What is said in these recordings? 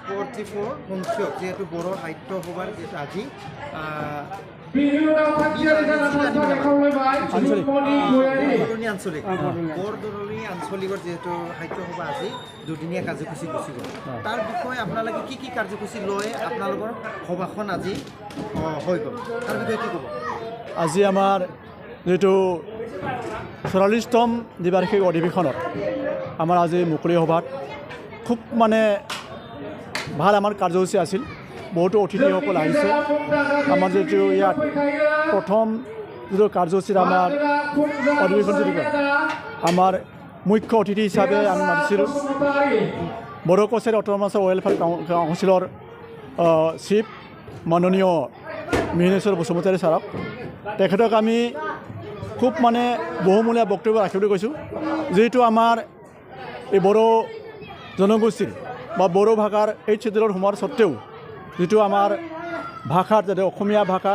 44 সংখ্যক যেহেতু বড় সাহিত্য সভাৰ যেহেতু আজি আঞ্চলিক বৰদৰণি আঞ্চলিকৰ যেহেতু সাহিত্য সভা আজি দুদিনীয়া কাৰ্যসূচী গুচি গ'ল তাৰ বিষয়ে আপোনালোকে কি কাৰ্যসূচী লৈ আপোনালোকৰ সভাখন আজি হৈ গ'ল তাৰ বিষয়ে কি ক'ব আজি আমাৰ যেটো 44তম দ্বিবাৰ্ষিক অধিৱেশনত আমাৰ আজি মুকলি সভাত খুব মানে ভাল আমাৰ কাৰ্যসূচী আছিল বহুতো অতিথিসকল আহিছে আমাৰ যেটো ইয়াত প্ৰথম যেটো কাৰ্যসূচীত আমাৰ অধিৱেশন যেটো আমাৰ মুখ্য অতিথি হিচাপে আমি মাতিছিলোঁ বড়ো কছাৰী অট'নমাছ ৱেলফেয়াৰ কাউন্সিলৰ চিফ মাননীয় মিহিনেশ্বৰ বসুমতাৰী ছাৰক তেখেতক আমি খুব মানে বহুমূলীয়া বক্তব্য ৰাখিবলৈ কৈছোঁ যিহেতু আমাৰ এই বড়ো জনগোষ্ঠীৰ বা বড়ো ভাষাৰ এই চিত্ৰত সোমোৱাৰ স্বত্তেও যিটো আমাৰ ভাষাত যাতে অসমীয়া ভাষা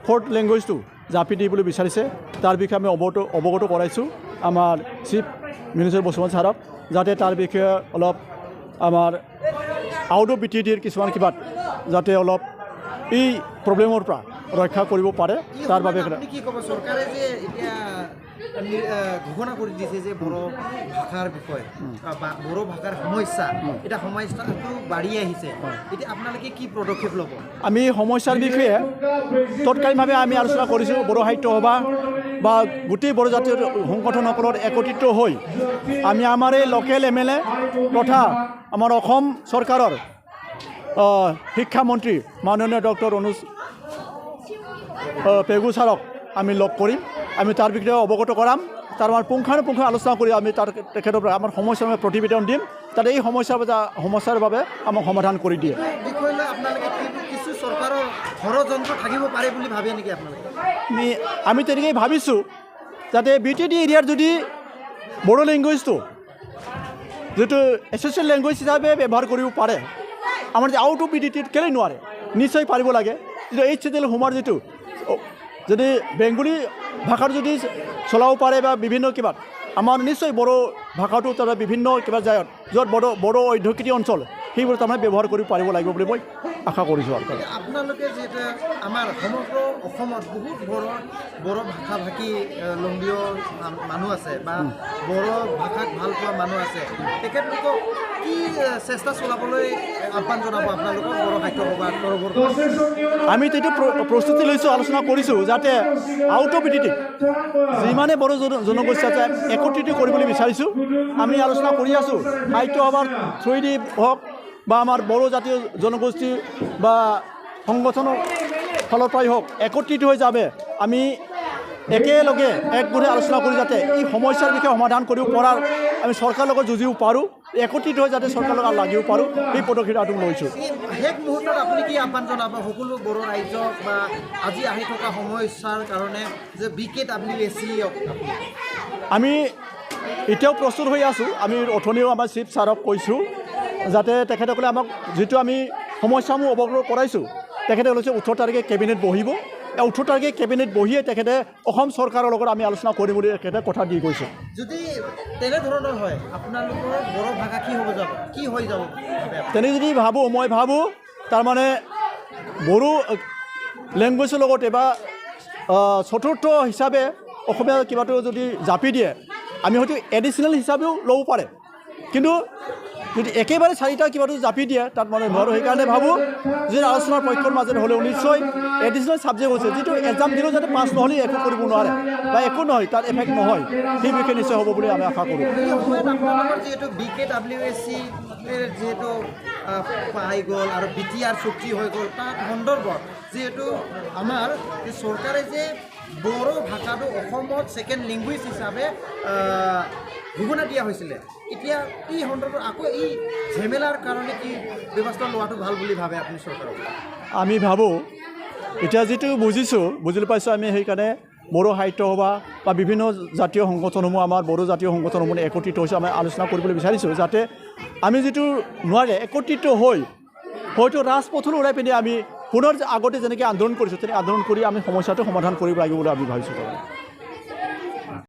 ফৰ্থ লেংগুৱেজটো জাপি দিবলৈ বিচাৰিছে তাৰ বিষয়ে আমি অৱগত কৰাইছোঁ আমাৰ চিফ মিনিষ্টাৰ বসুমতাৰী ছাৰক যাতে তাৰ বিষয়ে অলপ আমাৰ আউট অফ বিটিডিৰ কিছুমান কিবা যাতে অলপ এই প্ৰব্লেমৰ পৰা ৰক্ষা কৰিব পাৰে তাৰ বাবে কি ক'ব চৰকাৰে যে এতিয়া ঘোষণা কৰি দিছে যে বড়ো ভাষাৰ বিষয়ে বা বড়ো ভাষাৰ সমস্যা এটা সমস্যাটো বাঢ়ি আহিছে এতিয়া আপোনালোকে কি পদক্ষেপ ল'ব আমি সমস্যাৰ বিষয়ে তৎকালীনভাৱে আমি আলোচনা কৰিছোঁ বড়ো সাহিত্য সভা বা গোটেই বড়ো জাতীয় সংগঠনসকলৰ একত্ৰিত হৈ আমি আমাৰ এই লোকেল MLA তথা আমাৰ অসম চৰকাৰৰ শিক্ষামন্ত্ৰী মাননীয় ডক্টৰ অনুজ পেগু ছাৰক আমি লগ কৰিম আমি তাৰ বিষয়ে অৱগত কৰাম তাৰ আমাৰ পুংখানুপুংখ আলোচনা কৰি আমি তাৰ তেখেতৰ পৰা আমাৰ সমস্যাৰ প্ৰতিবেদন দিম তাতে এই সমস্যাৰ বাবে আমাক সমাধান কৰি দিয়ে বিষয়লৈ আপোনালোকে কিছু চৰকাৰৰ ষড়যন্ত্ৰ থাকিব পাৰে বুলি ভাবে নেকি আপোনালোকে আমি তেনেকৈ ভাবিছোঁ যাতে BTD এৰিয়াৰ যদি বড়ো লেংগুৱেজটো যিটো এছ'চিয়েল লেংগুৱেজ হিচাপে ব্যৱহাৰ কৰিব পাৰে আমাৰ যে আউট অফ BTD কেলৈ নোৱাৰে নিশ্চয় পাৰিব লাগে যিটো HCL হোমৰ যিটো যদি বেংগলী ভাষাৰ যদি চলাব পাৰে বা বিভিন্ন কিবা আমাৰ নিশ্চয় বড়ো ভাষাটো তাৰ বিভিন্ন কিবা যায় য'ত বড়ো অধ্যক্ষিত অঞ্চল সেইবোৰ তাৰমানে ব্যৱহাৰ কৰিব পাৰিব লাগিব বুলি মই আশা কৰিছোঁ আপোনালোকে যিহেতু আমাৰ সমগ্ৰ অসমত বহুত বড়ো ভাষা ভাষী লম্বীয় মানুহ আছে বা বড়ো ভাষাক ভাল পোৱা মানুহ আছে তেখেতলোকক কি চেষ্টা চলাবলৈ আহ্বান জনাব আপোনালোকৰ বড়ো সাহিত্য সভাৰ তৰফৰ আমি সেইটো প্ৰস্তুতি লৈছোঁ আলোচনা কৰিছোঁ যাতে আউট অফ BTD যিমানে বড়ো জনগোষ্ঠী আছে একত্ৰিত কৰিবলৈ বিচাৰিছোঁ আমি আলোচনা কৰি আছোঁ সাহিত্য সভাৰ থ্ৰুৱেদি হওক বা আমাৰ বড়ো জাতীয় জনগোষ্ঠী বা সংগঠনৰ ফালৰ পৰাই হওক একত্ৰিত হৈ যাবে আমি একেলগে একগোটে আলোচনা কৰি যাতে এই সমস্যাৰ বিষয়ে সমাধান কৰিব পৰাৰ আমি চৰকাৰৰ লগত যুঁজিব পাৰোঁ একত্ৰিত হৈ যাতে চৰকাৰৰ লগত লাগিব পাৰোঁ এই পদক্ষেপটো লৈছোঁ শেষ মুহূৰ্তত আপুনি কি আহ্বান জনাব সকলো বড়ো ৰাইজক বা আজি আহি থকা সমস্যাৰ কাৰণে যে BKWSC আমি এতিয়াও প্ৰস্তুত হৈ আছোঁ আমি অথনিও আমাৰ চিফ ছাৰক কৈছোঁ যাতে তেখেতসকলে আমাক যিটো আমি সমস্যাসমূহ অৱগত কৰাইছোঁ তেখেতে কৈছে 18 তাৰিখে কেবিনেট বহিব 18 তাৰিখে কেবিনেট বহিয়ে তেখেতে অসম চৰকাৰৰ লগত আমি আলোচনা কৰিম বুলি তেখেতে কথা দি গৈছে যদি তেনেধৰণৰ হয় আপোনালোকৰ বড়ো ভাষা কি হৈ যাব তেনে যদি মই ভাবোঁ তাৰমানে বড়ো লেংগুৱেজৰ লগতে বা চতুৰ্থ হিচাপে অসমীয়া কিবাটো যদি জাপি দিয়ে আমি হয়তো এডিশ্যনেল হিচাপেও ল'ব পাৰে কিন্তু যদি একেবাৰে চাৰিটা কিবাটো জাপি দিয়ে তাত মানে নোৱাৰোঁ সেইকাৰণে ভাবোঁ যে আলোচনাৰ পক্ষৰ মাজত হ'লেও নিশ্চয় এডিশ্যনেল ছাবজেক্ট হৈছে যিটো এক্সাম দিলেও যাতে পাছ নহ'লে একো কৰিব নোৱাৰে বা একো নহয় তাত এফেক্ট নহয় সেই বিষয়ে নিশ্চয় হ'ব বুলি আমি আশা কৰোঁ যিহেতু BKWSC যিহেতু পাই গ'ল আৰু BTR চুক্তি হৈ গ'ল তাৰ সন্দৰ্ভত যিহেতু আমাৰ চৰকাৰে যে বড়ো ভাষাটো অসমত ছেকেণ্ড লেংগুৱেজ হিচাপে ঘোষণা দিয়া হৈছিলে এতিয়া এই সন্দৰ্ভত আকৌ এই ঝেমেলাৰ কাৰণে কি ব্যৱস্থা লোৱাটো ভাল বুলি ভাবে আপুনি চৰকাৰক আমি ভাবোঁ এতিয়া যিটো বুজি পাইছোঁ আমি সেইকাৰণে বড়ো সাহিত্য সভা বা বিভিন্ন জাতীয় সংগঠনসমূহ আমাৰ বড়ো জাতীয় সংগঠনসমূহ একত্ৰিত হৈছে আমি আলোচনা কৰিবলৈ বিচাৰিছোঁ যাতে আমি যিটো নোৱাৰে একত্ৰিত হৈ হয়তো ৰাজপথলৈ ওলাই পিনে আমি পুনৰ আগতে যেনেকৈ আন্দোলন কৰিছোঁ তেনে আন্দোলন কৰি আমি সমস্যাটো সমাধান কৰিব লাগিব বুলি আমি ভাবিছোঁ